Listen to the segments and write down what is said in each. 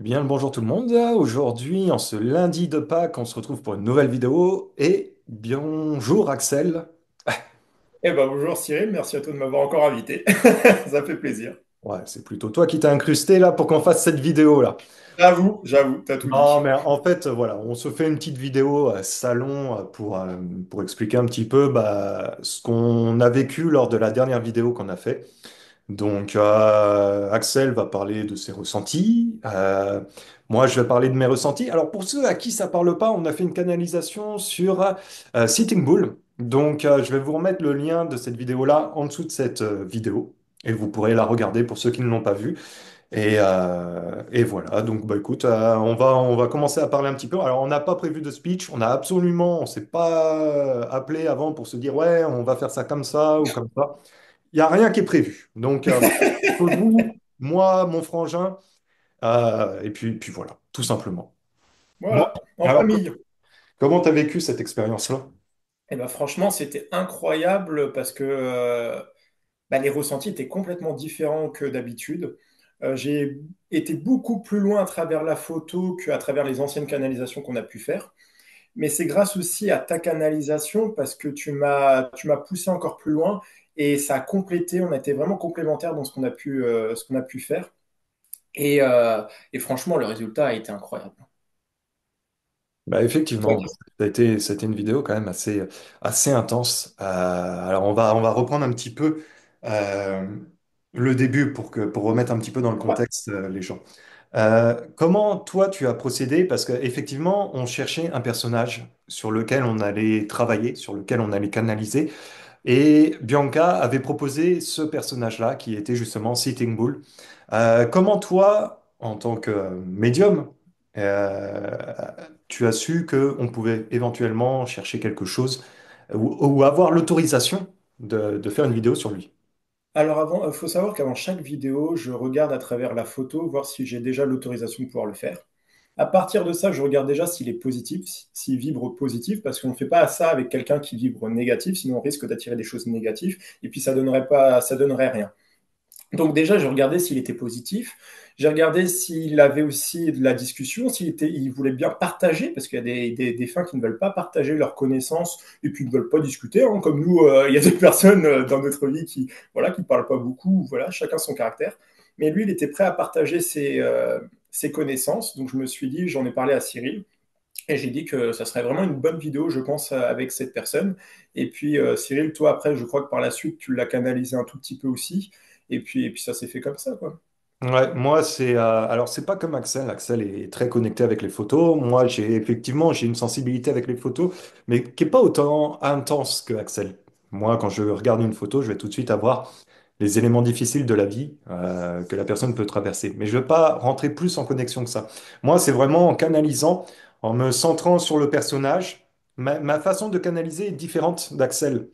Bien le bonjour tout le monde. Aujourd'hui, en ce lundi de Pâques, on se retrouve pour une nouvelle vidéo. Et bonjour Axel. Eh ben bonjour Cyril, merci à toi de m'avoir encore invité. Ça fait plaisir. Ouais, c'est plutôt toi qui t'as incrusté là pour qu'on fasse cette vidéo là. J'avoue, t'as tout Non, dit. mais en fait, voilà, on se fait une petite vidéo salon pour expliquer un petit peu ce qu'on a vécu lors de la dernière vidéo qu'on a fait. Donc, Axel va parler de ses ressentis. Moi, je vais parler de mes ressentis. Alors, pour ceux à qui ça parle pas, on a fait une canalisation sur Sitting Bull. Donc, je vais vous remettre le lien de cette vidéo-là en dessous de cette vidéo. Et vous pourrez la regarder pour ceux qui ne l'ont pas vue. Et voilà. Donc, bah, écoute, on va commencer à parler un petit peu. Alors, on n'a pas prévu de speech. On s'est pas appelé avant pour se dire, ouais, on va faire ça comme ça ou comme ça. Il n'y a rien qui est prévu. Donc, entre vous, moi, mon frangin, et puis voilà, tout simplement. Bon, Voilà, en alors, famille. comment tu as vécu cette expérience-là? Eh ben franchement, c'était incroyable parce que les ressentis étaient complètement différents que d'habitude. J'ai été beaucoup plus loin à travers la photo qu'à travers les anciennes canalisations qu'on a pu faire. Mais c'est grâce aussi à ta canalisation parce que tu m'as poussé encore plus loin et ça a complété. On a été vraiment complémentaires dans ce qu'on a pu faire. Et, euh, et franchement, le résultat a été incroyable. Bah, Toi, effectivement, c'était une vidéo quand même assez intense. Alors, on va reprendre un petit peu euh, le début pour remettre un petit peu dans le ouais. contexte les gens. Comment toi tu as procédé? Parce qu'effectivement, on cherchait un personnage sur lequel on allait travailler, sur lequel on allait canaliser. Et Bianca avait proposé ce personnage-là, qui était justement Sitting Bull. Comment toi, en tant que médium, euh, tu as su qu'on pouvait éventuellement chercher quelque chose ou avoir l'autorisation de faire une vidéo sur lui? Alors avant, il faut savoir qu'avant chaque vidéo, je regarde à travers la photo, voir si j'ai déjà l'autorisation de pouvoir le faire. À partir de ça, je regarde déjà s'il est positif, s'il vibre positif, parce qu'on ne fait pas ça avec quelqu'un qui vibre négatif, sinon on risque d'attirer des choses négatives, et puis ça donnerait rien. Donc déjà, j'ai regardé s'il était positif. J'ai regardé s'il avait aussi de la discussion, il voulait bien partager, parce qu'il y a des fins qui ne veulent pas partager leurs connaissances et puis ne veulent pas discuter. Hein. Comme nous, il y a des personnes dans notre vie qui, voilà, qui parlent pas beaucoup. Voilà, chacun son caractère. Mais lui, il était prêt à partager ses connaissances. Donc je me suis dit, j'en ai parlé à Cyril. Et j'ai dit que ça serait vraiment une bonne vidéo, je pense, avec cette personne. Et puis, Cyril, toi, après, je crois que par la suite, tu l'as canalisé un tout petit peu aussi. Et puis ça s'est fait comme ça, quoi. Ouais, moi alors c'est pas comme Axel. Axel est très connecté avec les photos. Moi j'ai une sensibilité avec les photos, mais qui est pas autant intense que Axel. Moi quand je regarde une photo, je vais tout de suite avoir les éléments difficiles de la vie que la personne peut traverser. Mais je vais pas rentrer plus en connexion que ça. Moi c'est vraiment en canalisant, en me centrant sur le personnage. Ma façon de canaliser est différente d'Axel.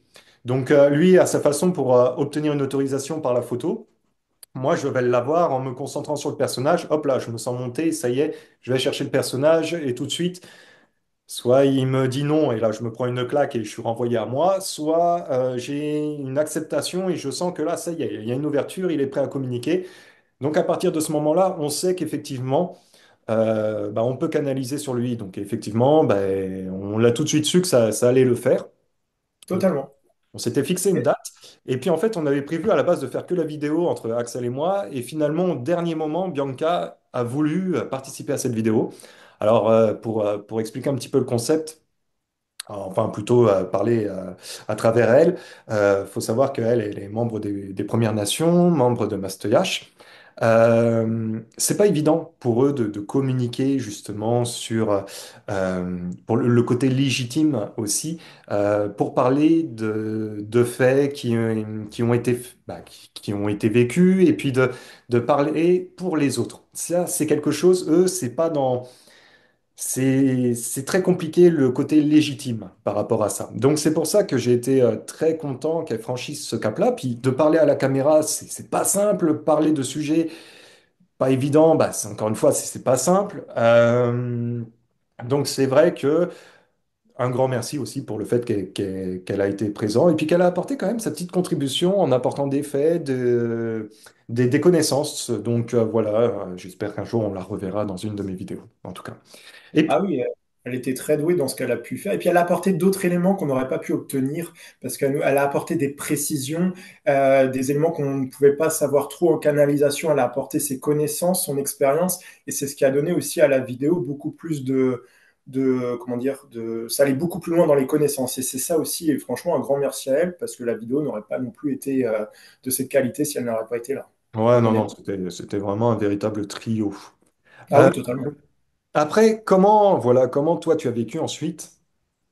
Donc lui a sa façon pour obtenir une autorisation par la photo. Moi, je vais l'avoir en me concentrant sur le personnage. Hop là, je me sens monter, ça y est, je vais chercher le personnage et tout de suite, soit il me dit non et là, je me prends une claque et je suis renvoyé à moi, soit j'ai une acceptation et je sens que là, ça y est, il y a une ouverture, il est prêt à communiquer. Donc à partir de ce moment-là, on sait qu'effectivement, on peut canaliser sur lui. Donc effectivement, on l'a tout de suite su que ça allait le faire. Totalement. On s'était fixé une date et puis en fait on avait prévu à la base de faire que la vidéo entre Axel et moi et finalement au dernier moment Bianca a voulu participer à cette vidéo. Alors pour expliquer un petit peu le concept, enfin plutôt parler à travers elle, faut savoir qu'elle elle est membre des Premières Nations, membre de Mastoyach. C'est pas évident pour eux de communiquer justement sur pour le côté légitime aussi pour parler de faits qui ont été qui ont été vécus et puis de parler pour les autres. Ça c'est quelque chose, eux c'est pas dans c'est très compliqué le côté légitime par rapport à ça. Donc c'est pour ça que j'ai été très content qu'elle franchisse ce cap-là. Puis de parler à la caméra, c'est pas simple. Parler de sujets pas évidents, encore une fois, c'est pas simple. Donc c'est vrai que un grand merci aussi pour le fait qu'elle a été présente et puis qu'elle a apporté quand même sa petite contribution en apportant des faits, des connaissances. Donc voilà, j'espère qu'un jour on la reverra dans une de mes vidéos, en tout cas. Et Ah oui, elle était très douée dans ce qu'elle a pu faire. Et puis elle a apporté d'autres éléments qu'on n'aurait pas pu obtenir parce elle a apporté des précisions, des éléments qu'on ne pouvait pas savoir trop en canalisation. Elle a apporté ses connaissances, son expérience, et c'est ce qui a donné aussi à la vidéo beaucoup plus comment dire, ça allait beaucoup plus loin dans les connaissances. Et c'est ça aussi, et franchement, un grand merci à elle parce que la vidéo n'aurait pas non plus été de cette qualité si elle n'aurait pas été là, ouais, non, non, honnêtement. c'était vraiment un véritable trio. Ah Euh, oui, totalement. Après, voilà, comment toi tu as vécu ensuite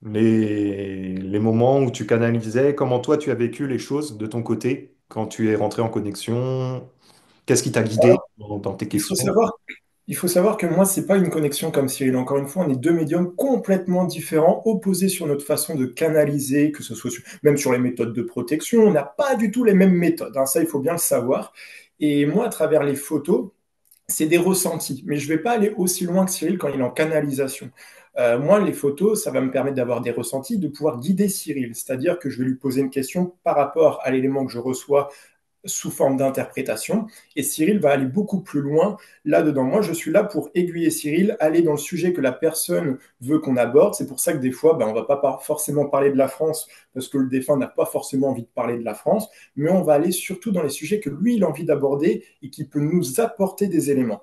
les moments où tu canalisais, comment toi tu as vécu les choses de ton côté quand tu es rentré en connexion? Qu'est-ce qui t'a guidé dans tes Il faut questions? savoir, il faut savoir que moi, c'est pas une connexion comme Cyril. Encore une fois, on est deux médiums complètement différents, opposés sur notre façon de canaliser, que ce soit même sur les méthodes de protection. On n'a pas du tout les mêmes méthodes, hein, ça, il faut bien le savoir. Et moi, à travers les photos, c'est des ressentis. Mais je vais pas aller aussi loin que Cyril quand il est en canalisation. Moi, les photos, ça va me permettre d'avoir des ressentis, de pouvoir guider Cyril. C'est-à-dire que je vais lui poser une question par rapport à l'élément que je reçois sous forme d'interprétation. Et Cyril va aller beaucoup plus loin là-dedans. Moi, je suis là pour aiguiller Cyril, aller dans le sujet que la personne veut qu'on aborde. C'est pour ça que des fois, ben, on ne va pas forcément parler de la France, parce que le défunt n'a pas forcément envie de parler de la France, mais on va aller surtout dans les sujets que lui, il a envie d'aborder et qui peut nous apporter des éléments.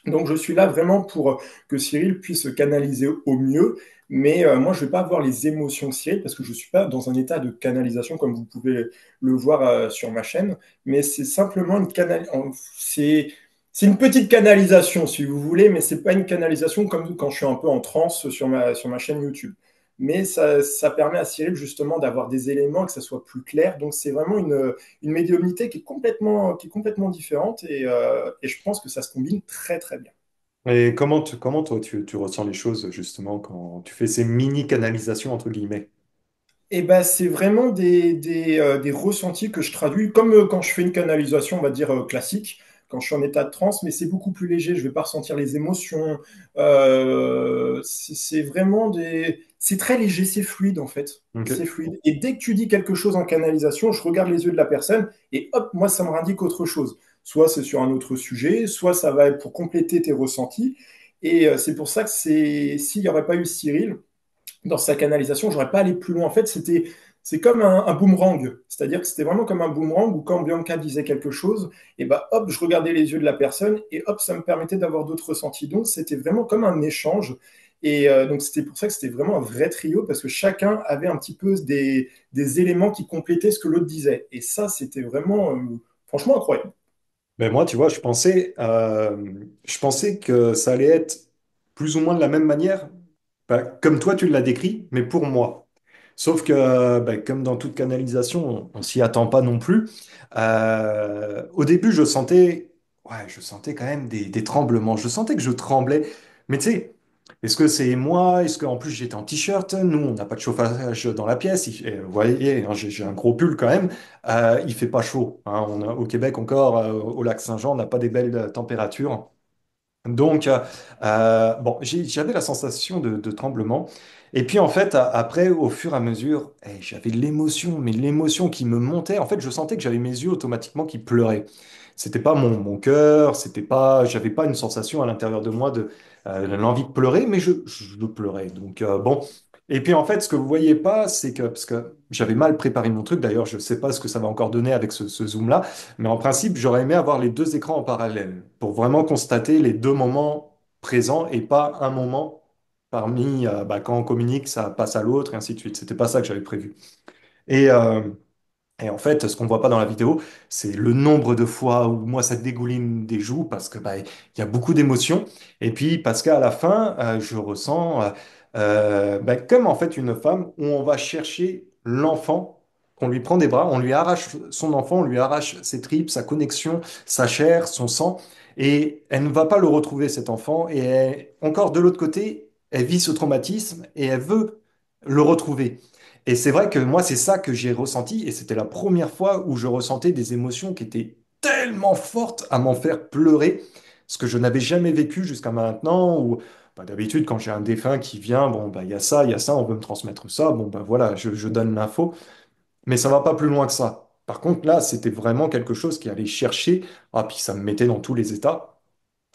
Donc je suis là vraiment pour que Cyril puisse canaliser au mieux, mais moi je ne vais pas avoir les émotions de Cyril parce que je ne suis pas dans un état de canalisation comme vous pouvez le voir sur ma chaîne, mais c'est simplement c'est une petite canalisation si vous voulez, mais c'est pas une canalisation comme quand je suis un peu en transe sur ma chaîne YouTube. Mais ça permet à Cyril justement d'avoir des éléments, que ça soit plus clair. Donc c'est vraiment une médiumnité qui est complètement différente et je pense que ça se combine très très bien. Et comment toi tu ressens les choses justement quand tu fais ces mini canalisations entre guillemets? Et ben, c'est vraiment des ressentis que je traduis, comme quand je fais une canalisation, on va dire classique, quand je suis en état de transe, mais c'est beaucoup plus léger, je vais pas ressentir les émotions. C'est vraiment c'est très léger, c'est fluide en fait. C'est Ok. fluide. Et dès que tu dis quelque chose en canalisation, je regarde les yeux de la personne et hop, moi, ça me indique autre chose. Soit c'est sur un autre sujet, soit ça va être pour compléter tes ressentis. Et c'est pour ça que s'il n'y aurait pas eu Cyril, dans sa canalisation, j'aurais pas allé plus loin. En fait, c'est comme un boomerang. C'est-à-dire que c'était vraiment comme un boomerang où quand Bianca disait quelque chose, et ben hop, je regardais les yeux de la personne et hop, ça me permettait d'avoir d'autres ressentis. Donc c'était vraiment comme un échange. Et donc c'était pour ça que c'était vraiment un vrai trio parce que chacun avait un petit peu des éléments qui complétaient ce que l'autre disait. Et ça, c'était vraiment, franchement incroyable. Ben moi, tu vois, je pensais que ça allait être plus ou moins de la même manière, ben, comme toi tu l'as décrit, mais pour moi. Sauf que, ben, comme dans toute canalisation, on s'y attend pas non plus. Au début, je sentais quand même des tremblements. Je sentais que je tremblais. Mais tu sais, est-ce que c'est moi? Est-ce qu'en plus j'étais en t-shirt? Nous, on n'a pas de chauffage dans la pièce. Vous voyez, hein, j'ai un gros pull quand même. Il fait pas chaud, hein. Au Québec encore, au lac Saint-Jean, on n'a pas des belles températures. Donc, bon, j'avais la sensation de tremblement. Et puis, en fait, après, au fur et à mesure, j'avais l'émotion, mais l'émotion qui me montait. En fait, je sentais que j'avais mes yeux automatiquement qui pleuraient. C'était pas mon cœur, j'avais pas une sensation à l'intérieur de moi de l'envie de pleurer, mais je pleurais. Donc, bon. Et puis, en fait, ce que vous voyez pas, c'est que, parce que j'avais mal préparé mon truc, d'ailleurs, je sais pas ce que ça va encore donner avec ce zoom-là. Mais en principe, j'aurais aimé avoir les deux écrans en parallèle pour vraiment constater les deux moments présents et pas un moment parmi, bah, quand on communique, ça passe à l'autre et ainsi de suite. C'était pas ça que j'avais prévu. Et, euh, et en fait, ce qu'on voit pas dans la vidéo, c'est le nombre de fois où moi ça dégouline des joues parce que bah, il y a beaucoup d'émotions. Et puis parce qu'à la fin, je ressens bah, comme en fait une femme où on va chercher l'enfant, qu'on lui prend des bras, on lui arrache son enfant, on lui arrache ses tripes, sa connexion, sa chair, son sang, et elle ne va pas le retrouver cet enfant. Et encore de l'autre côté, elle vit ce traumatisme et elle veut le retrouver. Et c'est vrai que moi, c'est ça que j'ai ressenti, et c'était la première fois où je ressentais des émotions qui étaient tellement fortes à m'en faire pleurer, ce que je n'avais jamais vécu jusqu'à maintenant, Bah, d'habitude, quand j'ai un défunt qui vient, bon, bah, il y a ça, on veut me transmettre ça, bon, bah voilà, je donne l'info, mais ça va pas plus loin que ça. Par contre, là, c'était vraiment quelque chose qui allait chercher, ah, puis ça me mettait dans tous les états.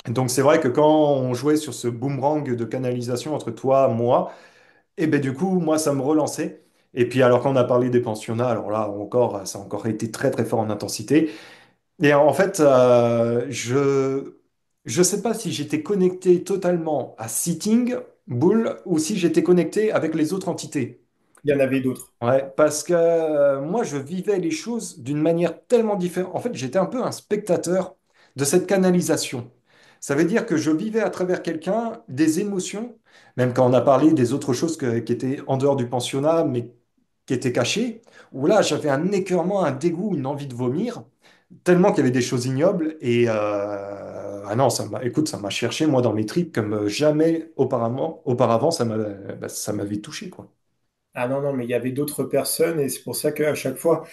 Donc c'est vrai que quand on jouait sur ce boomerang de canalisation entre toi, moi, et ben du coup, moi, ça me relançait. Et puis alors quand on a parlé des pensionnats, alors là encore, ça a encore été très très fort en intensité. Et en fait, je sais pas si j'étais connecté totalement à Sitting Bull ou si j'étais connecté avec les autres entités. Il y en avait d'autres. Ouais, parce que moi, je vivais les choses d'une manière tellement différente. En fait, j'étais un peu un spectateur de cette canalisation. Ça veut dire que je vivais à travers quelqu'un des émotions, même quand on a parlé des autres choses qui étaient en dehors du pensionnat, mais qui étaient cachées, où là, j'avais un écœurement, un dégoût, une envie de vomir, tellement qu'il y avait des choses ignobles. Et ah non, écoute, ça m'a cherché, moi, dans mes tripes, comme jamais auparavant, ça m'avait touché, quoi. Ah non, non, mais il y avait d'autres personnes et c'est pour ça qu'à chaque fois,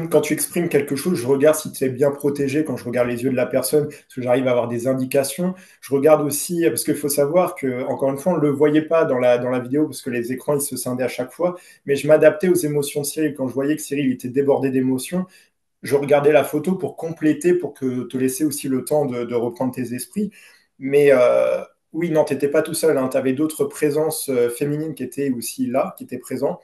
quand tu exprimes quelque chose, je regarde si tu es bien protégé quand je regarde les yeux de la personne, parce que j'arrive à avoir des indications. Je regarde aussi, parce qu'il faut savoir que, encore une fois, on ne le voyait pas dans la vidéo, parce que les écrans, ils se scindaient à chaque fois, mais je m'adaptais aux émotions de Cyril. Quand je voyais que Cyril était débordé d'émotions, je regardais la photo pour compléter, pour que te laisser aussi le temps de reprendre tes esprits. Mais oui, non, tu n'étais pas tout seul, hein. Tu avais d'autres présences féminines qui étaient aussi là, qui étaient présentes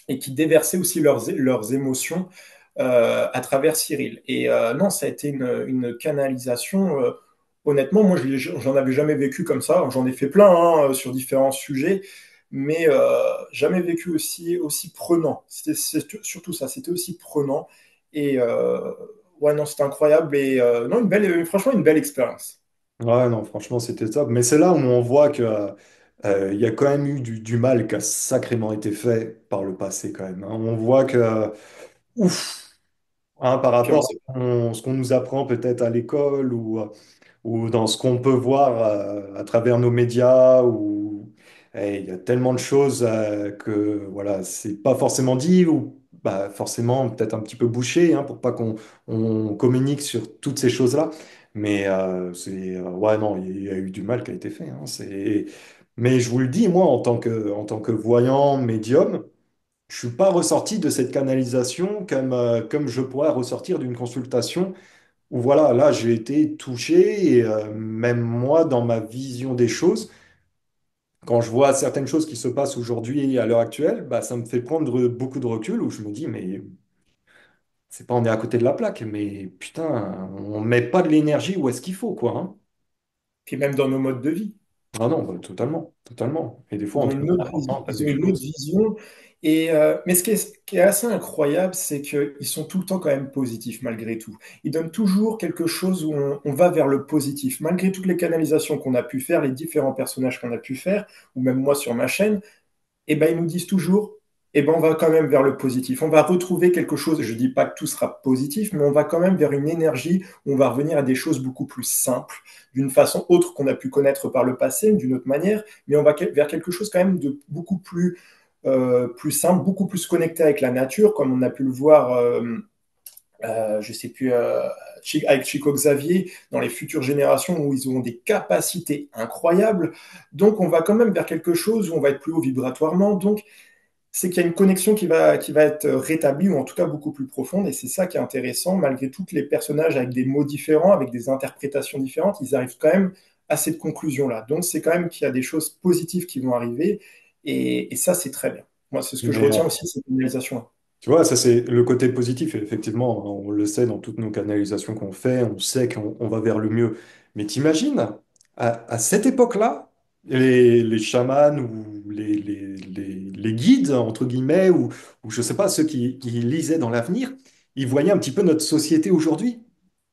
et qui déversaient aussi leurs émotions à travers Cyril. Et non, ça a été une canalisation. Honnêtement, moi, j'en avais jamais vécu comme ça. J'en ai fait plein hein, sur différents sujets, mais jamais vécu aussi prenant. C'est surtout ça, c'était aussi prenant. Et ouais, non, c'était incroyable. Et non, franchement, une belle expérience. Ouais, non, franchement, c'était top. Mais c'est là où on voit que, il y a quand même eu du mal qui a sacrément été fait par le passé, quand même, hein. On voit que, ouf, hein, par Puis on rapport sait à ce qu'on nous apprend peut-être à l'école ou dans ce qu'on peut voir à travers nos médias, où il y a tellement de choses que voilà, c'est pas forcément dit ou bah, forcément peut-être un petit peu bouché hein, pour pas qu'on communique sur toutes ces choses-là. Mais ouais, non, il y a eu du mal qui a été fait, hein. Mais je vous le dis, moi, en tant que voyant médium, je suis pas ressorti de cette canalisation comme je pourrais ressortir d'une consultation où voilà, là, j'ai été touché et même moi, dans ma vision des choses, quand je vois certaines choses qui se passent aujourd'hui à l'heure actuelle, bah, ça me fait prendre beaucoup de recul où je me dis, mais c'est pas on est à côté de la plaque, mais putain, on met pas de l'énergie où est-ce qu'il faut, quoi, hein. puis même dans nos modes de vie. Ah non, bah, totalement, totalement. Et des fois, Ils on ont trouve une autre vision, important de faire ils ont des une autre choses. vision. Et, mais ce qui est assez incroyable, c'est qu'ils sont tout le temps quand même positifs malgré tout. Ils donnent toujours quelque chose où on va vers le positif. Malgré toutes les canalisations qu'on a pu faire, les différents personnages qu'on a pu faire, ou même moi sur ma chaîne, eh ben, ils nous disent toujours, eh ben, on va quand même vers le positif. On va retrouver quelque chose, je ne dis pas que tout sera positif, mais on va quand même vers une énergie où on va revenir à des choses beaucoup plus simples, d'une façon autre qu'on a pu connaître par le passé, d'une autre manière, mais on va vers quelque chose quand même de beaucoup plus simple, beaucoup plus connecté avec la nature, comme on a pu le voir, je sais plus, avec Chico Xavier, dans les futures générations où ils auront des capacités incroyables. Donc on va quand même vers quelque chose où on va être plus haut vibratoirement. Donc c'est qu'il y a une connexion qui va être rétablie, ou en tout cas beaucoup plus profonde, et c'est ça qui est intéressant, malgré tous les personnages avec des mots différents, avec des interprétations différentes, ils arrivent quand même à cette conclusion-là. Donc c'est quand même qu'il y a des choses positives qui vont arriver, et ça c'est très bien. Moi c'est ce que je Mais retiens aussi de cette réalisation-là. tu vois, ça c'est le côté positif. Et effectivement, on le sait dans toutes nos canalisations qu'on fait, on sait qu'on va vers le mieux. Mais t'imagines, à cette époque-là, les chamans ou les guides, entre guillemets, ou je sais pas, ceux qui lisaient dans l'avenir, ils voyaient un petit peu notre société aujourd'hui.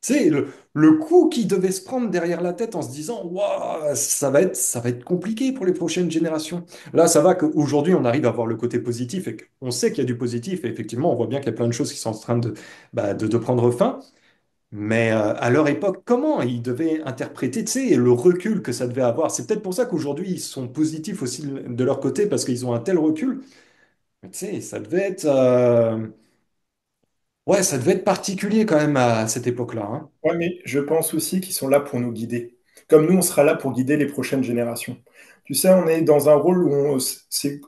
Tu sais, le coup qu'ils devaient se prendre derrière la tête en se disant, waouh, ça va être compliqué pour les prochaines générations. Là, ça va qu'aujourd'hui, on arrive à voir le côté positif et qu'on sait qu'il y a du positif. Et effectivement, on voit bien qu'il y a plein de choses qui sont en train de prendre fin. Mais à leur époque, comment ils devaient interpréter, tu sais, le recul que ça devait avoir? C'est peut-être pour ça qu'aujourd'hui, ils sont positifs aussi de leur côté parce qu'ils ont un tel recul. Mais tu sais, ça devait être particulier quand même à cette époque-là, hein. Ouais, mais je pense aussi qu'ils sont là pour nous guider. Comme nous, on sera là pour guider les prochaines générations. Tu sais, on est dans un rôle où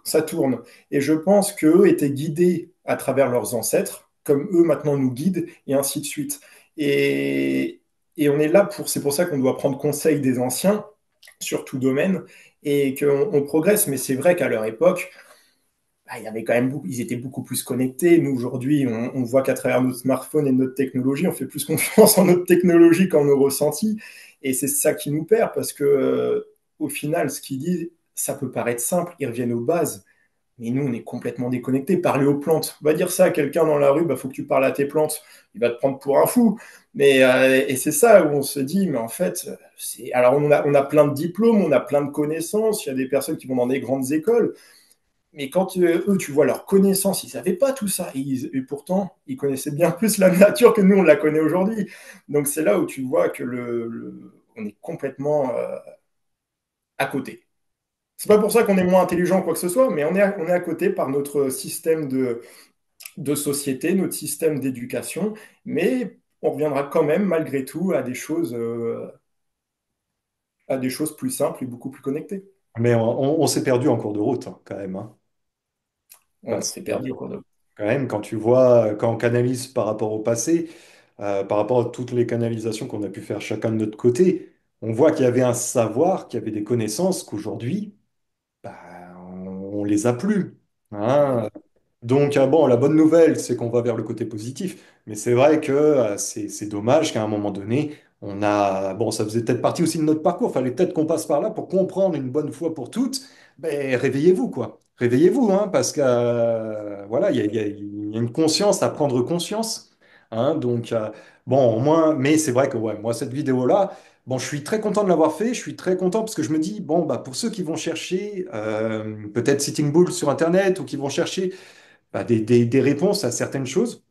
ça tourne. Et je pense qu'eux étaient guidés à travers leurs ancêtres, comme eux maintenant nous guident, et ainsi de suite. Et, et on est là pour, c'est pour ça qu'on doit prendre conseil des anciens sur tout domaine et qu'on progresse. Mais c'est vrai qu'à leur époque, bah, il y avait quand même ils étaient beaucoup plus connectés. Nous, aujourd'hui, on voit qu'à travers notre smartphone et notre technologie, on fait plus confiance en notre technologie qu'en nos ressentis. Et c'est ça qui nous perd parce que, au final, ce qu'ils disent, ça peut paraître simple, ils reviennent aux bases. Mais nous, on est complètement déconnectés. Parler aux plantes. On va dire ça à quelqu'un dans la rue, bah, faut que tu parles à tes plantes. Il va te prendre pour un fou. Mais, et c'est ça où on se dit, mais en fait, alors on a plein de diplômes, on a plein de connaissances. Il y a des personnes qui vont dans des grandes écoles. Mais quand eux, tu vois leur connaissance, ils ne savaient pas tout ça. Et pourtant, ils connaissaient bien plus la nature que nous, on la connaît aujourd'hui. Donc c'est là où tu vois que on est complètement à côté. C'est pas pour ça qu'on est moins intelligent ou quoi que ce soit, mais on est à côté par notre système de société, notre système d'éducation. Mais on reviendra quand même, malgré tout, à des choses plus simples et beaucoup plus connectées. Mais on s'est perdu en cours de route, hein, quand même, hein. On Parce s'est que, perdu au cours de... quand même, quand tu vois, quand on canalise par rapport au passé, par rapport à toutes les canalisations qu'on a pu faire chacun de notre côté, on voit qu'il y avait un savoir, qu'il y avait des connaissances qu'aujourd'hui, bah, on les a plus, hein. Donc, bon, la bonne nouvelle, c'est qu'on va vers le côté positif. Mais c'est vrai que c'est dommage qu'à un moment donné, on a. Bon, ça faisait peut-être partie aussi de notre parcours. Fallait peut-être qu'on passe par là pour comprendre une bonne fois pour toutes. Ben, réveillez-vous, quoi. Réveillez-vous, hein, parce que voilà, il y a une conscience à prendre conscience, hein. Donc, bon, au moins, mais c'est vrai que ouais, moi, cette vidéo-là, bon, je suis très content de l'avoir fait. Je suis très content parce que je me dis, bon, bah, pour ceux qui vont chercher peut-être Sitting Bull sur Internet ou qui vont chercher bah, des réponses à certaines choses,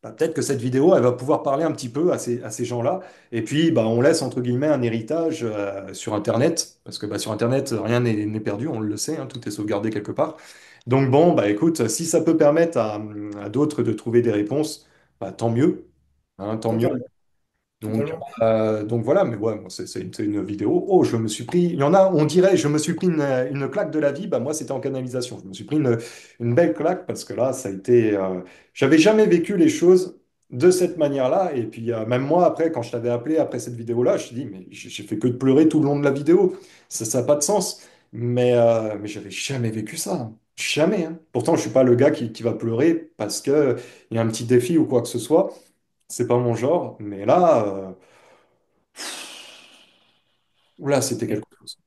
bah, peut-être que cette vidéo, elle va pouvoir parler un petit peu à ces gens-là. Et puis, bah, on laisse, entre guillemets, un héritage sur Internet, parce que bah, sur Internet, rien n'est perdu, on le sait, hein, tout est sauvegardé quelque part. Donc bon, bah, écoute, si ça peut permettre à d'autres de trouver des réponses, bah, tant mieux, hein, tant mieux. Totalement, totalement. Donc voilà, mais ouais, moi, c'est une vidéo. Oh, je me suis pris. Il y en a, on dirait, je me suis pris une claque de la vie. Bah, moi, c'était en canalisation. Je me suis pris une belle claque parce que là, ça a été. J'avais jamais vécu les choses de cette manière-là. Et puis, même moi, après, quand je t'avais appelé après cette vidéo-là, je te dis, mais j'ai fait que de pleurer tout le long de la vidéo. Ça n'a pas de sens. Mais j'avais jamais vécu ça, hein. Jamais, hein. Pourtant, je suis pas le gars qui va pleurer parce que il y a un petit défi ou quoi que ce soit. C'est pas mon genre, mais là, là, c'était quelque chose.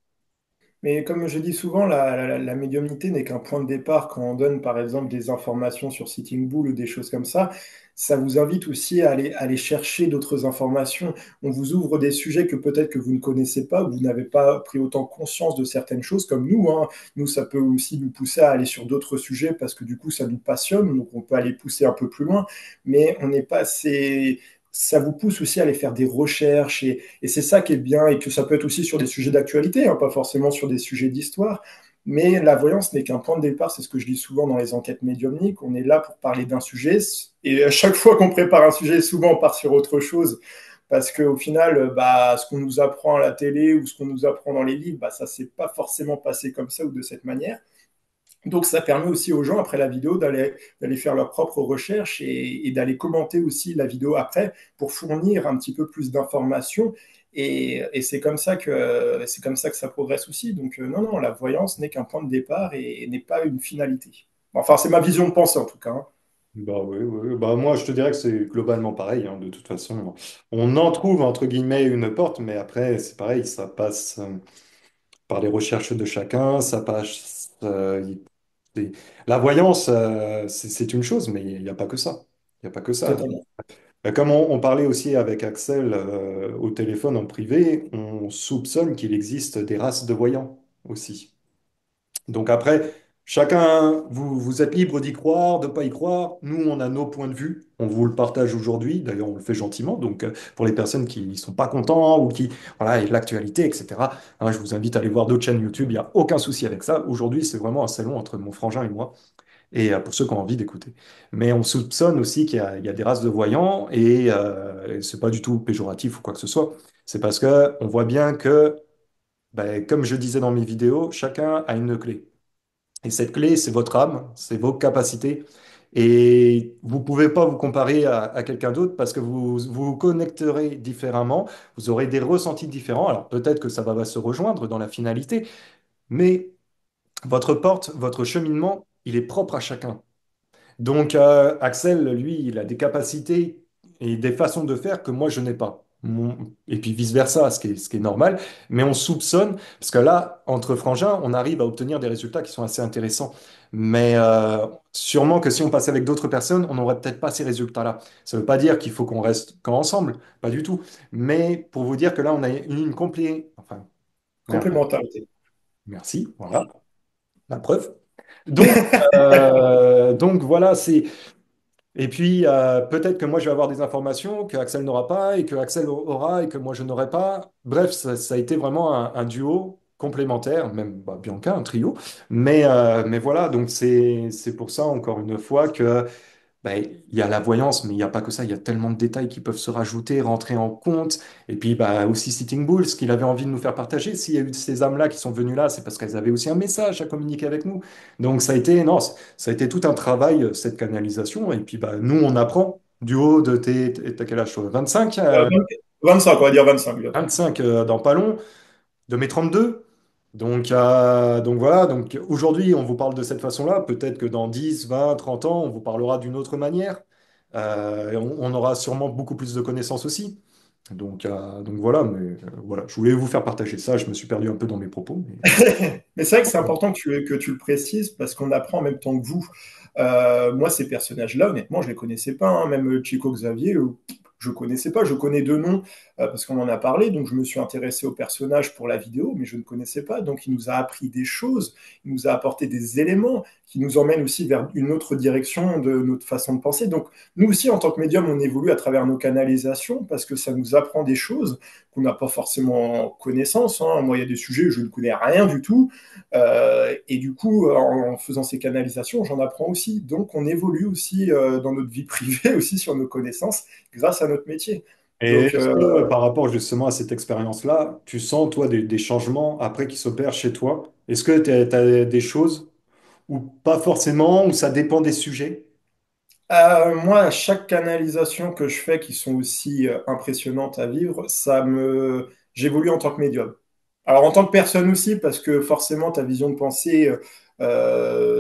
Mais comme je dis souvent, la médiumnité n'est qu'un point de départ quand on donne par exemple des informations sur Sitting Bull ou des choses comme ça. Ça vous invite aussi à aller chercher d'autres informations. On vous ouvre des sujets que peut-être que vous ne connaissez pas, ou vous n'avez pas pris autant conscience de certaines choses comme nous, hein. Nous, ça peut aussi nous pousser à aller sur d'autres sujets parce que du coup, ça nous passionne, donc on peut aller pousser un peu plus loin, mais on n'est pas assez... Ça vous pousse aussi à aller faire des recherches et c'est ça qui est bien, et que ça peut être aussi sur des sujets d'actualité, hein, pas forcément sur des sujets d'histoire. Mais la voyance n'est qu'un point de départ, c'est ce que je dis souvent dans les enquêtes médiumniques. On est là pour parler d'un sujet, et à chaque fois qu'on prépare un sujet, souvent on part sur autre chose, parce qu'au final, bah, ce qu'on nous apprend à la télé ou ce qu'on nous apprend dans les livres, bah, ça ne s'est pas forcément passé comme ça ou de cette manière. Donc ça permet aussi aux gens, après la vidéo, d'aller faire leurs propres recherches et d'aller commenter aussi la vidéo après pour fournir un petit peu plus d'informations. Et c'est comme ça que ça progresse aussi. Donc non, non, la voyance n'est qu'un point de départ et n'est pas une finalité. Enfin, c'est ma vision de pensée en tout cas, hein. Bah oui, oui, oui. Bah moi je te dirais que c'est globalement pareil, hein, de toute façon. On en trouve entre guillemets une porte, mais après c'est pareil, ça passe par les recherches de chacun, ça passe. C'est- La voyance, c'est une chose, mais il n'y a pas que ça. Il n'y a pas que ça. Totalement. Comme on parlait aussi avec Axel au téléphone en privé, on soupçonne qu'il existe des races de voyants aussi. Donc après, chacun, vous êtes libre d'y croire, de pas y croire. Nous, on a nos points de vue. On vous le partage aujourd'hui. D'ailleurs, on le fait gentiment. Donc, pour les personnes qui ne sont pas contents ou qui, voilà, et l'actualité, etc., hein, je vous invite à aller voir d'autres chaînes YouTube. Il n'y a aucun souci avec ça. Aujourd'hui, c'est vraiment un salon entre mon frangin et moi. et pour ceux qui ont envie d'écouter. Mais on soupçonne aussi qu'il y a des races de voyants, et c'est pas du tout péjoratif ou quoi que ce soit. C'est parce que on voit bien que, ben, comme je disais dans mes vidéos, chacun a une clé. Et cette clé, c'est votre âme, c'est vos capacités. Et vous pouvez pas vous comparer à quelqu'un d'autre parce que vous vous connecterez différemment, vous aurez des ressentis différents. Alors peut-être que ça va se rejoindre dans la finalité, mais votre porte, votre cheminement, il est propre à chacun. Donc, Axel, lui, il a des capacités et des façons de faire que moi, je n'ai pas. Et puis vice-versa, ce qui est normal. Mais on soupçonne, parce que là, entre frangins, on arrive à obtenir des résultats qui sont assez intéressants. Mais sûrement que si on passait avec d'autres personnes, on n'aurait peut-être pas ces résultats-là. Ça ne veut pas dire qu'il faut qu'on reste qu'ensemble, pas du tout. Mais pour vous dire que là, on a une complète... Enfin, merde, Complémentarité. merci, voilà, la preuve. Donc, donc voilà, c'est... Et puis, peut-être que moi, je vais avoir des informations que Axel n'aura pas et que Axel aura et que moi, je n'aurai pas. Bref, ça a été vraiment un duo complémentaire, même bah, Bianca, un trio. Mais voilà, donc c'est pour ça, encore une fois, que ben, il y a la voyance, mais il n'y a pas que ça. Il y a tellement de détails qui peuvent se rajouter, rentrer en compte. Et puis bah, aussi Sitting Bull, ce qu'il avait envie de nous faire partager. S'il y a eu ces âmes-là qui sont venues là, c'est parce qu'elles avaient aussi un message à communiquer avec nous. Donc ça a été, non, ça a été tout un travail, cette canalisation. Et puis bah, nous, on apprend du haut de t'as quel âge, toi 25, 25, on va dire 25 bientôt. 25 dans pas long de mes 32. Donc voilà, donc aujourd'hui on vous parle de cette façon-là, peut-être que dans 10, 20, 30 ans on vous parlera d'une autre manière. Et on aura sûrement beaucoup plus de connaissances aussi. Donc voilà, mais voilà, je voulais vous faire partager ça, je me suis perdu un peu dans mes propos. Mais... Mais c'est vrai que c'est important que tu le précises parce qu'on apprend en même temps que vous. Moi, ces personnages-là, honnêtement, je les connaissais pas, hein. Même Chico Xavier, je connaissais pas. Je connais deux noms parce qu'on en a parlé, donc je me suis intéressé au personnage pour la vidéo, mais je ne connaissais pas. Donc il nous a appris des choses, il nous a apporté des éléments qui nous emmènent aussi vers une autre direction de notre façon de penser. Donc nous aussi, en tant que médium, on évolue à travers nos canalisations parce que ça nous apprend des choses qu'on n'a pas forcément connaissance, hein. Moi, il y a des sujets où je ne connais rien du tout. Et du coup, en faisant ces canalisations, j'en apprends aussi. Donc, on évolue aussi dans notre vie privée, aussi sur nos connaissances, grâce à notre métier. Et Donc, est-ce que par rapport justement à cette expérience-là, tu sens toi des changements après qui s'opèrent chez toi? Est-ce que tu as des choses ou pas forcément, ou ça dépend des sujets? moi, chaque canalisation que je fais, qui sont aussi impressionnantes à vivre, j'évolue en tant que médium. Alors, en tant que personne aussi, parce que forcément, ta vision de pensée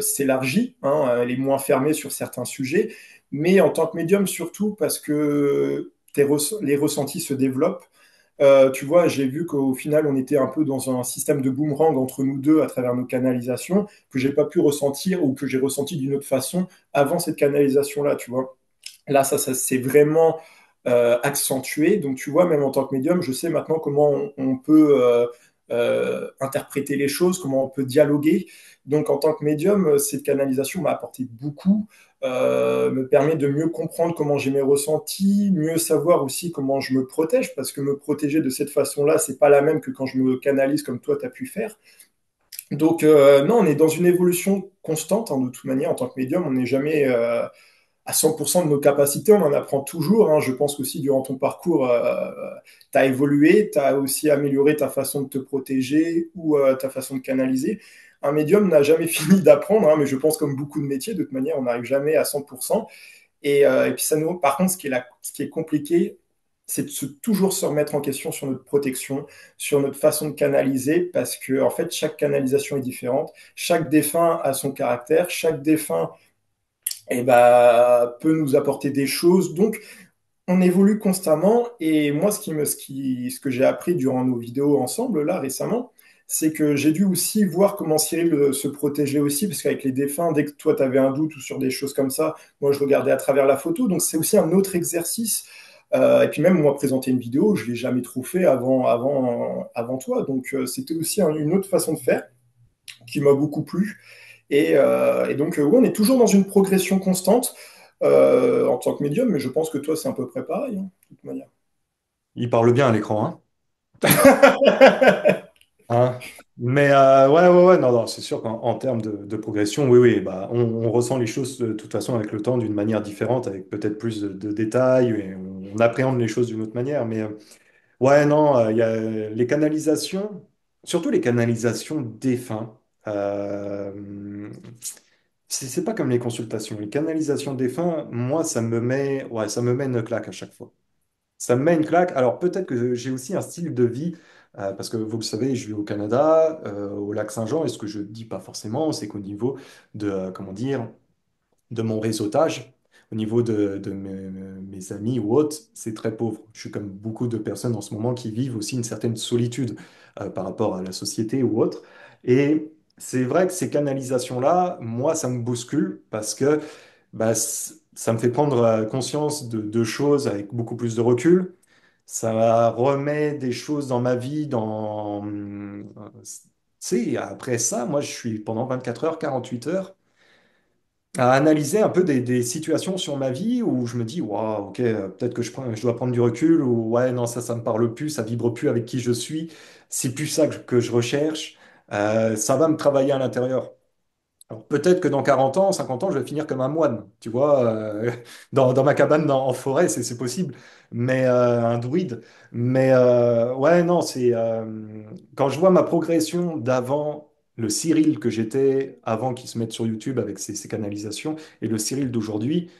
s'élargit, hein, elle est moins fermée sur certains sujets, mais en tant que médium surtout parce que les ressentis se développent. Tu vois, j'ai vu qu'au final, on était un peu dans un système de boomerang entre nous deux à travers nos canalisations que j'ai pas pu ressentir ou que j'ai ressenti d'une autre façon avant cette canalisation-là, tu vois. Là, ça s'est vraiment accentué. Donc, tu vois, même en tant que médium, je sais maintenant comment on peut interpréter les choses, comment on peut dialoguer. Donc, en tant que médium, cette canalisation m'a apporté beaucoup, me permet de mieux comprendre comment j'ai mes ressentis, mieux savoir aussi comment je me protège, parce que me protéger de cette façon-là, c'est pas la même que quand je me canalise comme toi, tu as pu faire. Donc, non, on est dans une évolution constante, hein, de toute manière, en tant que médium, on n'est jamais à 100% de nos capacités, on en apprend toujours, hein. Je pense qu'aussi durant ton parcours, tu as évolué, tu as aussi amélioré ta façon de te protéger ou ta façon de canaliser. Un médium n'a jamais fini d'apprendre, hein, mais je pense comme beaucoup de métiers, de toute manière, on n'arrive jamais à 100%. Et puis par contre, ce qui est compliqué, c'est de toujours se remettre en question sur notre protection, sur notre façon de canaliser, parce que en fait, chaque canalisation est différente, chaque défunt a son caractère, chaque défunt peut nous apporter des choses. Donc, on évolue constamment. Et moi, ce que j'ai appris durant nos vidéos ensemble, là, récemment, c'est que j'ai dû aussi voir comment Cyril se protégeait aussi, parce qu'avec les défunts, dès que toi, tu avais un doute ou sur des choses comme ça, moi, je regardais à travers la photo. Donc, c'est aussi un autre exercice. Et puis même, moi, présenter une vidéo, je ne l'ai jamais trop fait avant toi. Donc, c'était aussi une autre façon de faire qui m'a beaucoup plu. Et donc, oui, on est toujours dans une progression constante en tant que médium, mais je pense que toi, c'est un peu près pareil, hein, de toute manière. Il parle bien à l'écran, hein? Hein. Mais ouais, ouais, ouais, non, non, c'est sûr qu'en termes de progression, oui, oui, bah, on ressent les choses de toute façon avec le temps d'une manière différente, avec peut-être plus de détails, et on appréhende les choses d'une autre manière. Mais ouais, non, il y a les canalisations, surtout les canalisations défunts. C'est pas comme les consultations. Les canalisations défunts, moi, ouais, ça me met une claque à chaque fois. Ça me met une claque. Alors peut-être que j'ai aussi un style de vie, parce que vous le savez, je vis au Canada, au lac Saint-Jean, et ce que je dis pas forcément, c'est qu'au niveau de, comment dire, de mon réseautage, au niveau de mes amis ou autres, c'est très pauvre. Je suis comme beaucoup de personnes en ce moment qui vivent aussi une certaine solitude par rapport à la société ou autre. Et c'est vrai que ces canalisations-là, moi, ça me bouscule parce que bah, ça me fait prendre conscience de choses avec beaucoup plus de recul. Ça remet des choses dans ma vie, tu sais, après ça, moi, je suis pendant 24 heures, 48 heures à analyser un peu des situations sur ma vie où je me dis, waouh, ok, peut-être que je dois prendre du recul, ou ouais, non, ça me parle plus, ça vibre plus avec qui je suis, c'est plus ça que je recherche. Ça va me travailler à l'intérieur. Alors peut-être que dans 40 ans, 50 ans, je vais finir comme un moine, tu vois, dans ma cabane en forêt, c'est possible, mais un druide. Mais ouais, non, quand je vois ma progression d'avant, le Cyril que j'étais avant qu'il se mette sur YouTube avec ses canalisations, et le Cyril d'aujourd'hui,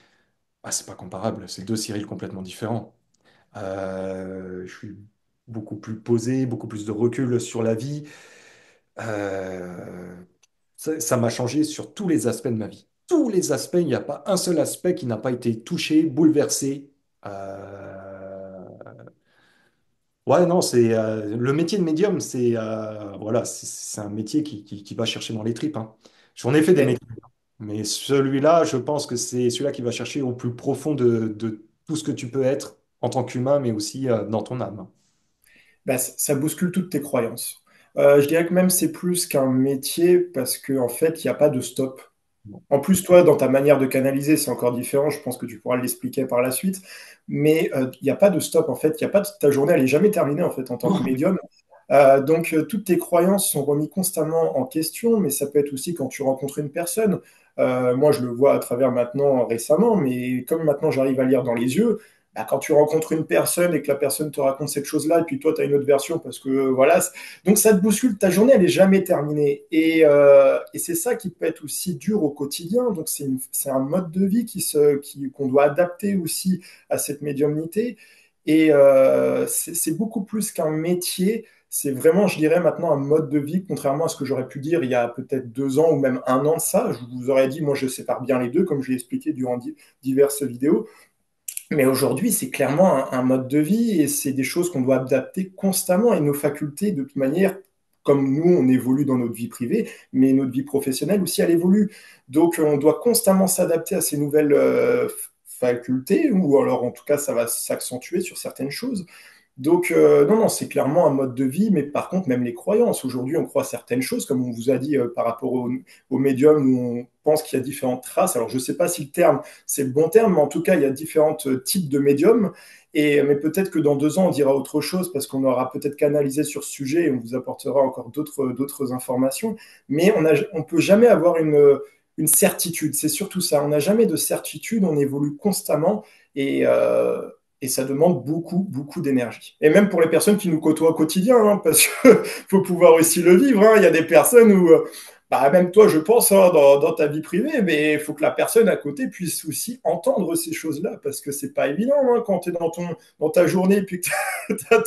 ah, c'est pas comparable, c'est deux Cyrils complètement différents. Je suis beaucoup plus posé, beaucoup plus de recul sur la vie. Euh, ça m'a changé sur tous les aspects de ma vie. Tous les aspects, il n'y a pas un seul aspect qui n'a pas été touché, bouleversé. Ouais, non, le métier de médium, voilà, c'est un métier qui va chercher dans les tripes, hein. J'en ai fait des Mais, métiers, mais celui-là, je pense que c'est celui-là qui va chercher au plus profond de tout ce que tu peux être en tant qu'humain, mais aussi dans ton âme. bah, ça bouscule toutes tes croyances. Je dirais que même c'est plus qu'un métier parce qu'en fait, il n'y a pas de stop. Bon. En plus, toi, dans ta manière de canaliser, c'est encore différent. Je pense que tu pourras l'expliquer par la suite. Mais il n'y a pas de stop, en fait. Il y a pas ta journée, elle est jamais terminée, en fait, en tant que médium. Donc, toutes tes croyances sont remises constamment en question, mais ça peut être aussi quand tu rencontres une personne. Moi, je le vois à travers maintenant récemment, mais comme maintenant j'arrive à lire dans les yeux, bah, quand tu rencontres une personne et que la personne te raconte cette chose-là, et puis toi, tu as une autre version parce que voilà. Donc, ça te bouscule. Ta journée, elle est jamais terminée. Et c'est ça qui peut être aussi dur au quotidien. Donc, c'est un mode de vie qu'on doit adapter aussi à cette médiumnité. Et c'est beaucoup plus qu'un métier, c'est vraiment, je dirais maintenant, un mode de vie, contrairement à ce que j'aurais pu dire il y a peut-être 2 ans ou même 1 an de ça. Je vous aurais dit, moi, je sépare bien les deux, comme je l'ai expliqué durant diverses vidéos. Mais aujourd'hui, c'est clairement un mode de vie et c'est des choses qu'on doit adapter constamment. Et nos facultés, de toute manière, comme nous, on évolue dans notre vie privée, mais notre vie professionnelle aussi, elle évolue. Donc, on doit constamment s'adapter à ces nouvelles facultés, ou alors en tout cas, ça va s'accentuer sur certaines choses. Donc, non, non, c'est clairement un mode de vie, mais par contre, même les croyances. Aujourd'hui, on croit certaines choses, comme on vous a dit par rapport au médium, où on pense qu'il y a différentes races. Alors, je ne sais pas si le terme, c'est le bon terme, mais en tout cas, il y a différents types de médiums. Mais peut-être que dans 2 ans, on dira autre chose, parce qu'on aura peut-être canalisé sur ce sujet et on vous apportera encore d'autres informations. Mais on peut jamais avoir une certitude. C'est surtout ça. On n'a jamais de certitude, on évolue constamment. Et, euh, et ça demande beaucoup, beaucoup d'énergie. Et même pour les personnes qui nous côtoient au quotidien, hein, parce qu'il faut pouvoir aussi le vivre, hein. Il y a des personnes où, bah, même toi, je pense, hein, dans ta vie privée, mais il faut que la personne à côté puisse aussi entendre ces choses-là, parce que c'est pas évident hein, quand tu es dans ta journée, puis que tu as,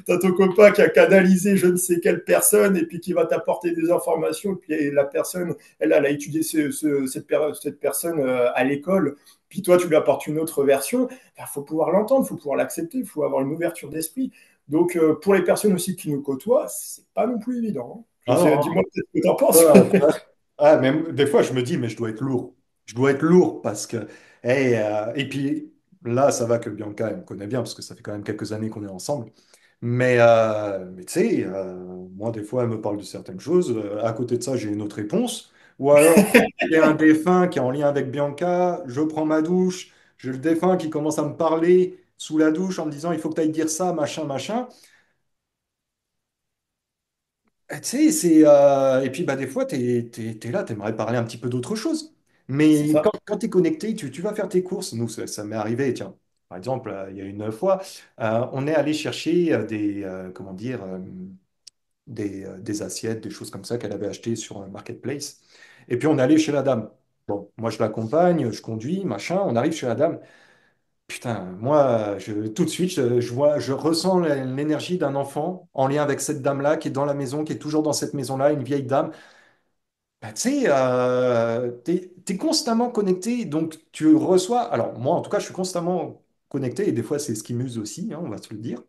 t'as ton copain qui a canalisé je ne sais quelle personne, et puis qui va t'apporter des informations, et puis la personne, elle a étudié cette personne à l'école, puis toi, tu lui apportes une autre version. Il faut pouvoir l'entendre, il faut pouvoir l'accepter, il faut avoir une ouverture d'esprit. Donc, pour les personnes aussi qui nous côtoient, c'est pas non plus évident, hein. Je Ah sais, non, dis-moi peut-être ce que tu en penses. ah, ah, mais des fois, je me dis, mais je dois être lourd. Je dois être lourd parce que. Et puis là, ça va que Bianca, elle me connaît bien parce que ça fait quand même quelques années qu'on est ensemble. Mais tu sais, moi, des fois, elle me parle de certaines choses. À côté de ça, j'ai une autre réponse. Ou alors, il y a un défunt qui est en lien avec Bianca. Je prends ma douche. J'ai le défunt qui commence à me parler sous la douche en me disant, il faut que tu ailles dire ça, machin, machin. Tu sais, et puis bah, des fois, t'es là, t'aimerais parler un petit peu d'autre chose. C'est Mais ça. quand tu es connecté, tu vas faire tes courses. Nous, ça m'est arrivé, tiens. Par exemple, il y a une fois, on est allé chercher comment dire, des assiettes, des choses comme ça qu'elle avait achetées sur un marketplace. Et puis on est allé chez la dame. Bon, moi je l'accompagne, je conduis, machin, on arrive chez la dame. Putain, moi, tout de suite, je ressens l'énergie d'un enfant en lien avec cette dame-là qui est dans la maison, qui est toujours dans cette maison-là, une vieille dame. Bah, tu sais, t'es constamment connecté, donc tu reçois. Alors, moi, en tout cas, je suis constamment connecté, et des fois, c'est ce qui m'use aussi, hein, on va se le dire.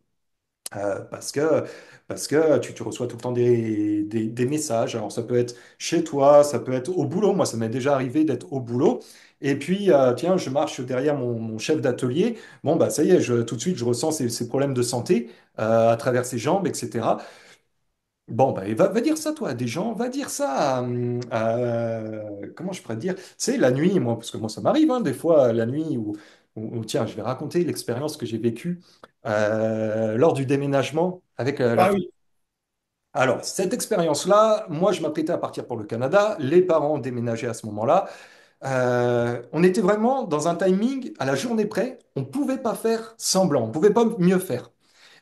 Parce que tu reçois tout le temps des messages. Alors, ça peut être chez toi, ça peut être au boulot. Moi, ça m'est déjà arrivé d'être au boulot. Et puis, tiens, je marche derrière mon chef d'atelier. Bon, bah, ça y est, tout de suite, je ressens ces problèmes de santé à travers ses jambes, etc. Bon, bah, et va dire ça, toi, à des gens, va dire ça comment je pourrais te dire? Tu sais, la nuit, moi, parce que moi, ça m'arrive, hein, des fois, la nuit, tiens, je vais raconter l'expérience que j'ai vécue lors du déménagement avec la Ah famille. oui. Alors, cette expérience-là, moi, je m'apprêtais à partir pour le Canada, les parents déménageaient à ce moment-là. On était vraiment dans un timing à la journée près, on ne pouvait pas faire semblant, on ne pouvait pas mieux faire.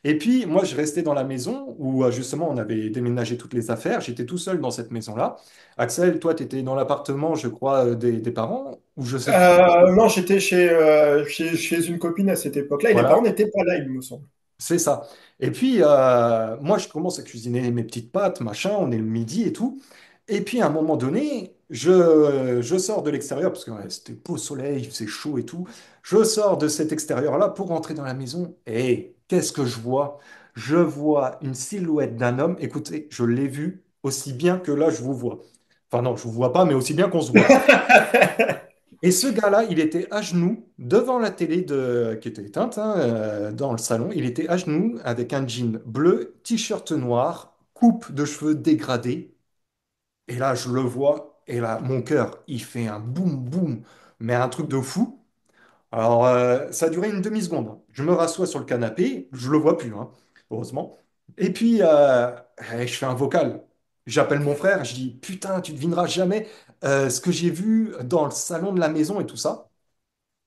Et puis, moi, je restais dans la maison où, justement, on avait déménagé toutes les affaires. J'étais tout seul dans cette maison-là. Axel, toi, tu étais dans l'appartement, je crois, des parents, ou je sais plus. Non, j'étais chez une copine à cette époque-là et les parents Voilà, n'étaient pas là, il me semble. c'est ça. Et puis, moi, je commence à cuisiner mes petites pâtes, machin, on est le midi et tout. Et puis, à un moment donné, je sors de l'extérieur, parce que ouais, c'était beau soleil, il faisait chaud et tout. Je sors de cet extérieur-là pour rentrer dans la maison. Et qu'est-ce que je vois? Je vois une silhouette d'un homme. Écoutez, je l'ai vu aussi bien que là, je vous vois. Enfin, non, je vous vois pas, mais aussi bien qu'on se voit. Et ce gars-là, il était à genoux devant la télé qui était éteinte hein, dans le salon. Il était à genoux avec un jean bleu, t-shirt noir, coupe de cheveux dégradée. Et là, je le vois. Et là, mon cœur, il fait un boum boum, mais un truc de fou. Alors, ça a duré une demi-seconde. Je me rassois sur le canapé, je le vois plus, hein, heureusement. Et puis, je fais un vocal. J'appelle mon frère, je dis, putain, tu devineras jamais ce que j'ai vu dans le salon de la maison et tout ça.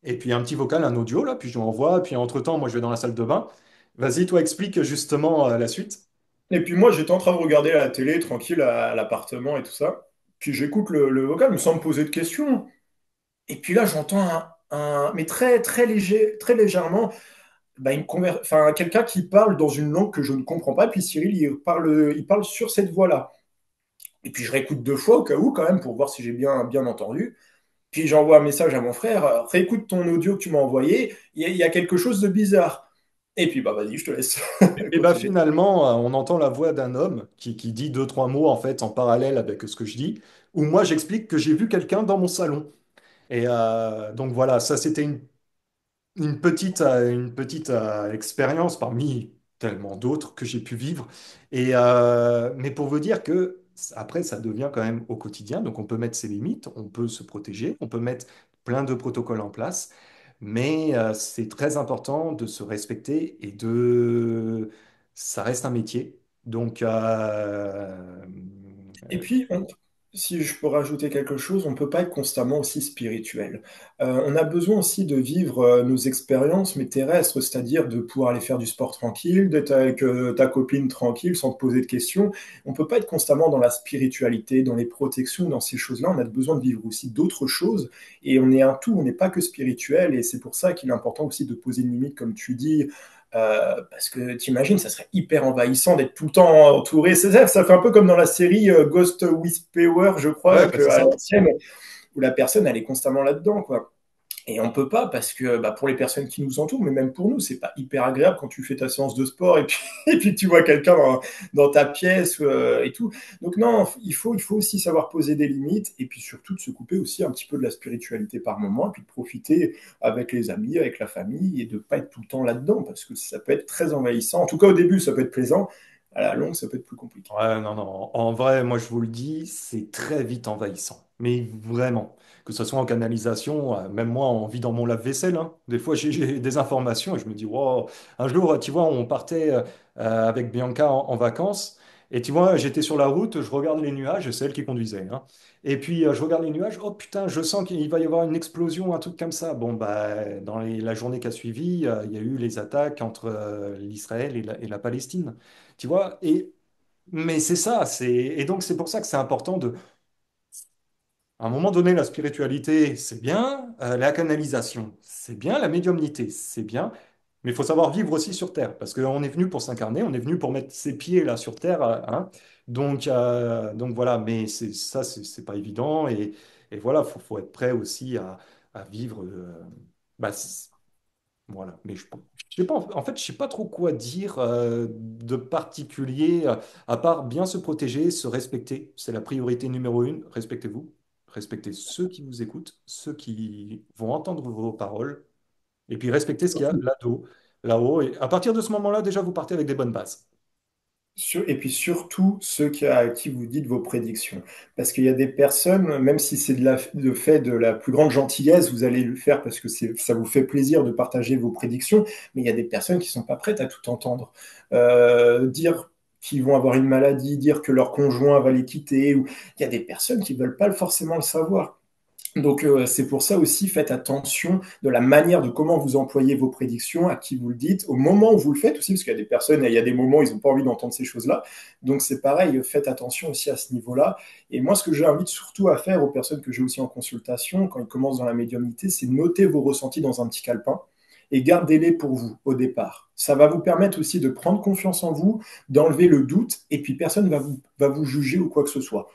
Et puis un petit vocal, un audio, là, puis je lui envoie. Puis entre-temps, moi, je vais dans la salle de bain. Vas-y, toi, explique justement la suite. Et puis moi, j'étais en train de regarder la télé tranquille à l'appartement et tout ça. Puis j'écoute le vocal, sans me poser de questions. Et puis là, j'entends mais très très léger, très légèrement, bah, enfin, quelqu'un qui parle dans une langue que je ne comprends pas. Puis Cyril, il parle sur cette voix-là. Et puis je réécoute deux fois au cas où quand même pour voir si j'ai bien entendu. Puis j'envoie un message à mon frère, réécoute ton audio que tu m'as envoyé, il y a quelque chose de bizarre. Et puis bah vas-y, je te laisse Et bah continuer. finalement, on entend la voix d'un homme qui dit deux, trois mots en fait en parallèle avec ce que je dis, où moi j'explique que j'ai vu quelqu'un dans mon salon. Et donc voilà, ça c'était une petite expérience parmi tellement d'autres que j'ai pu vivre. Mais pour vous dire que après, ça devient quand même au quotidien. Donc, on peut mettre ses limites, on peut se protéger, on peut mettre plein de protocoles en place. Mais c'est très important de se respecter ça reste un métier. Donc, Et puis, si je peux rajouter quelque chose, on ne peut pas être constamment aussi spirituel. On a besoin aussi de vivre nos expériences, mais terrestres, c'est-à-dire de pouvoir aller faire du sport tranquille, d'être avec ta copine tranquille, sans te poser de questions. On ne peut pas être constamment dans la spiritualité, dans les protections, dans ces choses-là. On a besoin de vivre aussi d'autres choses. Et on est un tout, on n'est pas que spirituel. Et c'est pour ça qu'il est important aussi de poser une limite, comme tu dis, parce que t'imagines, ça serait hyper envahissant d'être tout le temps entouré. Ça fait un peu comme dans la série Ghost Whisperer, je crois, ouais, que, c'est à ça. l'ancienne, où la personne, elle est constamment là-dedans, quoi. Et on peut pas parce que bah, pour les personnes qui nous entourent, mais même pour nous, c'est pas hyper agréable quand tu fais ta séance de sport et puis, et puis tu vois quelqu'un dans ta pièce et tout. Donc non, il faut aussi savoir poser des limites et puis surtout de se couper aussi un petit peu de la spiritualité par moment et puis de profiter avec les amis, avec la famille et de pas être tout le temps là-dedans parce que ça peut être très envahissant. En tout cas, au début, ça peut être plaisant. À la longue, ça peut être plus compliqué. Ouais, non, non. En vrai, moi, je vous le dis, c'est très vite envahissant. Mais vraiment. Que ce soit en canalisation, même moi, on vit dans mon lave-vaisselle. Hein. Des fois, j'ai des informations et je me dis, wow. Un jour, tu vois, on partait avec Bianca en vacances. Et tu vois, j'étais sur la route, je regarde les nuages, c'est elle qui conduisait, hein. Et puis je regarde les nuages, oh putain, je sens qu'il va y avoir une explosion, un truc comme ça. Bon, bah, dans la journée qui a suivi, il y a eu les attaques entre l'Israël et la Palestine. Tu vois, mais c'est ça, et donc c'est pour ça que c'est important à un moment donné, la spiritualité, c'est bien, la canalisation, c'est bien, la médiumnité, c'est bien, mais il faut savoir vivre aussi sur Terre, parce qu'on est venu pour s'incarner, on est venu pour mettre ses pieds là sur Terre, hein. Donc voilà, mais c'est pas évident, et voilà, faut être prêt aussi à vivre. Bah, voilà, mais je sais pas, en fait, je sais pas trop quoi dire de particulier, à part bien se protéger, se respecter. C'est la priorité numéro une. Respectez-vous. Respectez ceux qui vous écoutent, ceux qui vont entendre vos paroles, et puis respectez ce qu'il y a là-haut, là-haut. Et à partir de ce moment-là, déjà, vous partez avec des bonnes bases. Et puis surtout, ceux à qui vous dites vos prédictions. Parce qu'il y a des personnes, même si c'est de fait de la plus grande gentillesse, vous allez le faire parce que ça vous fait plaisir de partager vos prédictions, mais il y a des personnes qui sont pas prêtes à tout entendre. Dire qu'ils vont avoir une maladie, dire que leur conjoint va les quitter, ou il y a des personnes qui veulent pas forcément le savoir. Donc c'est pour ça aussi, faites attention de la manière de comment vous employez vos prédictions, à qui vous le dites, au moment où vous le faites aussi, parce qu'il y a des personnes, il y a des moments où ils n'ont pas envie d'entendre ces choses-là. Donc c'est pareil, faites attention aussi à ce niveau-là. Et moi, ce que j'invite surtout à faire aux personnes que j'ai aussi en consultation, quand ils commencent dans la médiumnité, c'est noter vos ressentis dans un petit calepin et gardez-les pour vous au départ. Ça va vous permettre aussi de prendre confiance en vous, d'enlever le doute, et puis personne va vous juger ou quoi que ce soit.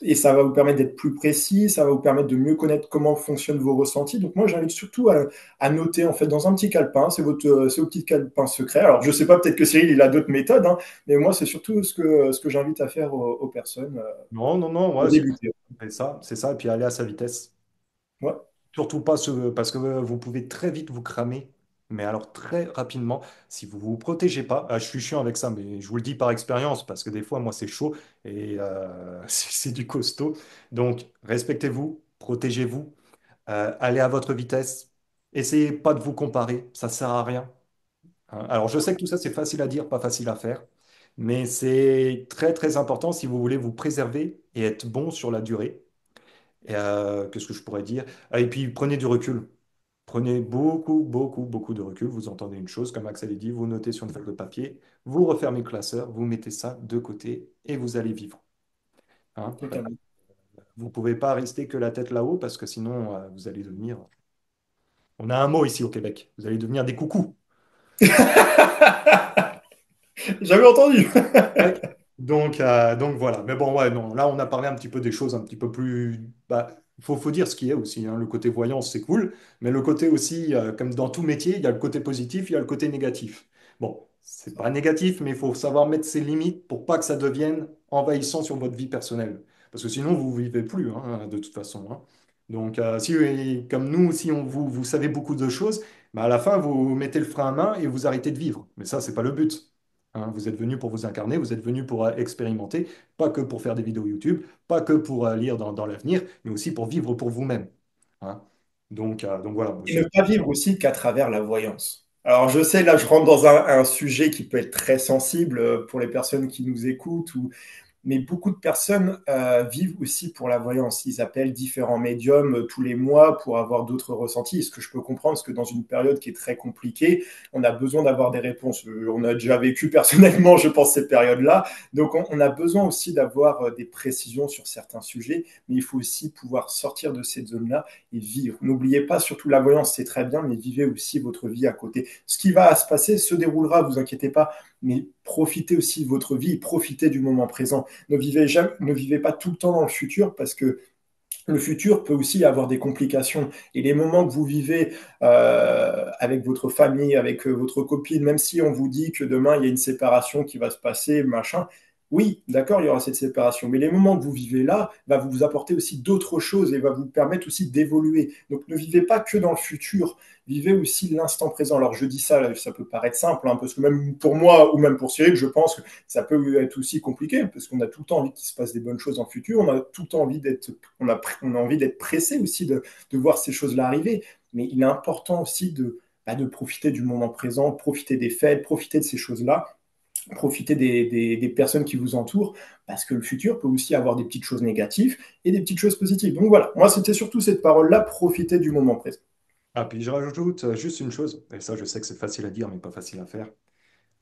Et ça va vous permettre d'être plus précis, ça va vous permettre de mieux connaître comment fonctionnent vos ressentis. Donc moi, j'invite surtout à noter en fait dans un petit calepin, c'est vos petits calepins secrets. Alors je sais pas, peut-être que Cyril il a d'autres méthodes, hein, mais moi c'est surtout ce que j'invite à faire aux personnes Non, non, non, pour ouais, débuter. c'est ça, et puis aller à sa vitesse. Ouais, Surtout pas parce que vous pouvez très vite vous cramer, mais alors très rapidement, si vous vous protégez pas, je suis chiant avec ça, mais je vous le dis par expérience, parce que des fois, moi, c'est chaud et c'est du costaud. Donc, respectez-vous, protégez-vous, allez à votre vitesse, essayez pas de vous comparer, ça sert à rien, hein. Alors, je sais que tout ça, c'est facile à dire, pas facile à faire, mais c'est très, très important si vous voulez vous préserver et être bon sur la durée. Et, qu'est-ce que je pourrais dire? Ah, et puis prenez du recul. Prenez beaucoup, beaucoup, beaucoup de recul. Vous entendez une chose, comme Axel a dit, vous notez sur une feuille de papier, vous refermez le classeur, vous mettez ça de côté et vous allez vivre, hein. totalement. Vous ne pouvez pas rester que la tête là-haut parce que sinon, vous allez devenir. On a un mot ici au Québec. Vous allez devenir des coucous. J'avais entendu. Ouais. Donc voilà. Mais bon, ouais, non. Là, on a parlé un petit peu des choses un petit peu plus. Bah, faut dire ce qui est aussi, hein. Le côté voyance, c'est cool. Mais le côté aussi, comme dans tout métier, il y a le côté positif, il y a le côté négatif. Bon, c'est pas négatif, mais il faut savoir mettre ses limites pour pas que ça devienne envahissant sur votre vie personnelle. Parce que sinon, vous ne vivez plus, hein, de toute façon, hein. Donc, si, comme nous, si vous savez beaucoup de choses, bah, à la fin, vous mettez le frein à main et vous arrêtez de vivre. Mais ça, c'est pas le but. Hein, vous êtes venu pour vous incarner, vous êtes venu pour expérimenter, pas que pour faire des vidéos YouTube, pas que pour lire dans l'avenir, mais aussi pour vivre pour vous-même, hein. Donc voilà, moi, Et ne pas vivre aussi qu'à travers la voyance. Alors je sais, là je rentre dans un sujet qui peut être très sensible pour les personnes qui nous écoutent ou mais beaucoup de personnes vivent aussi pour la voyance. Ils appellent différents médiums tous les mois pour avoir d'autres ressentis. Et ce que je peux comprendre, c'est que dans une période qui est très compliquée, on a besoin d'avoir des réponses. On a déjà vécu personnellement, je pense, ces périodes-là. Donc on a besoin aussi d'avoir des précisions sur certains sujets, mais il faut aussi pouvoir sortir de cette zone-là et vivre. N'oubliez pas, surtout la voyance, c'est très bien, mais vivez aussi votre vie à côté. Ce qui va se passer se déroulera, vous inquiétez pas, mais profitez aussi de votre vie, profitez du moment présent. Ne vivez pas tout le temps dans le futur parce que le futur peut aussi avoir des complications. Et les moments que vous vivez avec votre famille, avec votre copine, même si on vous dit que demain il y a une séparation qui va se passer, machin, oui, d'accord, il y aura cette séparation. Mais les moments que vous vivez là va vous apporter aussi d'autres choses et va vous permettre aussi d'évoluer. Donc ne vivez pas que dans le futur, vivez aussi l'instant présent. Alors je dis ça, ça peut paraître simple, hein, parce que même pour moi ou même pour Cyril, je pense que ça peut être aussi compliqué, parce qu'on a tout le temps envie qu'il se passe des bonnes choses dans le futur, on a tout le temps envie on a envie d'être pressé aussi de voir ces choses-là arriver. Mais il est important aussi de profiter du moment présent, profiter des fêtes, profiter de ces choses-là profiter des personnes qui vous entourent, parce que le futur peut aussi avoir des petites choses négatives et des petites choses positives. Donc voilà, moi c'était surtout cette parole-là, profiter du moment présent. Ah, puis je rajoute juste une chose, et ça je sais que c'est facile à dire mais pas facile à faire.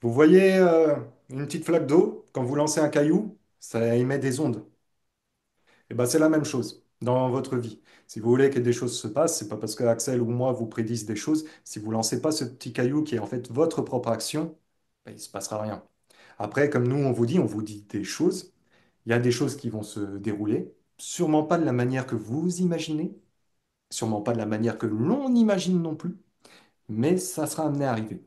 Vous voyez une petite flaque d'eau, quand vous lancez un caillou, ça émet des ondes. Et ben c'est la même chose dans votre vie. Si vous voulez que des choses se passent, c'est pas parce que Axel ou moi vous prédisent des choses. Si vous lancez pas ce petit caillou qui est en fait votre propre action, ben, il se passera rien. Après, comme nous on vous dit des choses. Il y a des choses qui vont se dérouler, sûrement pas de la manière que vous imaginez, sûrement pas de la manière que l'on imagine non plus, mais ça sera amené à arriver.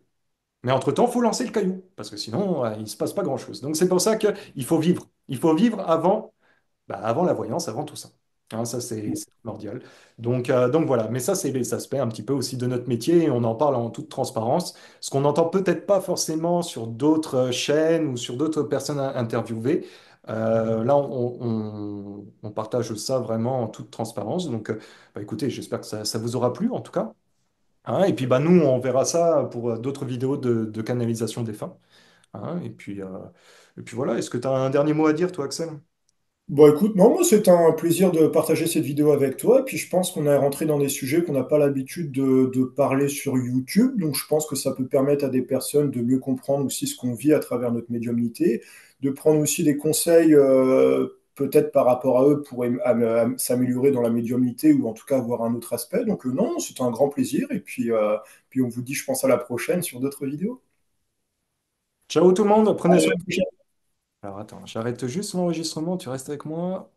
Mais entre-temps, il faut lancer le caillou, parce que sinon, il ne se passe pas grand-chose. Donc c'est pour ça qu'il faut vivre. Il faut vivre avant, bah, avant la voyance, avant tout ça. Hein, ça, c'est primordial. Donc voilà, mais ça, c'est les aspects un petit peu aussi de notre métier, et on en parle en toute transparence, ce qu'on n'entend peut-être pas forcément sur d'autres chaînes ou sur d'autres personnes interviewées. Là, on partage ça vraiment en toute transparence. Donc, bah, écoutez, j'espère que ça vous aura plu, en tout cas. Hein, et puis, bah, nous, on verra ça pour d'autres vidéos de canalisation des fins. Hein, et puis voilà, est-ce que tu as un dernier mot à dire, toi, Axel? Bon, écoute, non, moi, c'est un plaisir de partager cette vidéo avec toi. Et puis, je pense qu'on est rentré dans des sujets qu'on n'a pas l'habitude de parler sur YouTube. Donc, je pense que ça peut permettre à des personnes de mieux comprendre aussi ce qu'on vit à travers notre médiumnité, de prendre aussi des conseils, peut-être par rapport à eux, pour s'améliorer dans la médiumnité ou en tout cas avoir un autre aspect. Donc, non, c'est un grand plaisir. Et puis, on vous dit, je pense, à la prochaine sur d'autres vidéos. Ciao tout le monde, prenez Allez, à soin. la prochaine. Alors attends, j'arrête juste l'enregistrement, tu restes avec moi.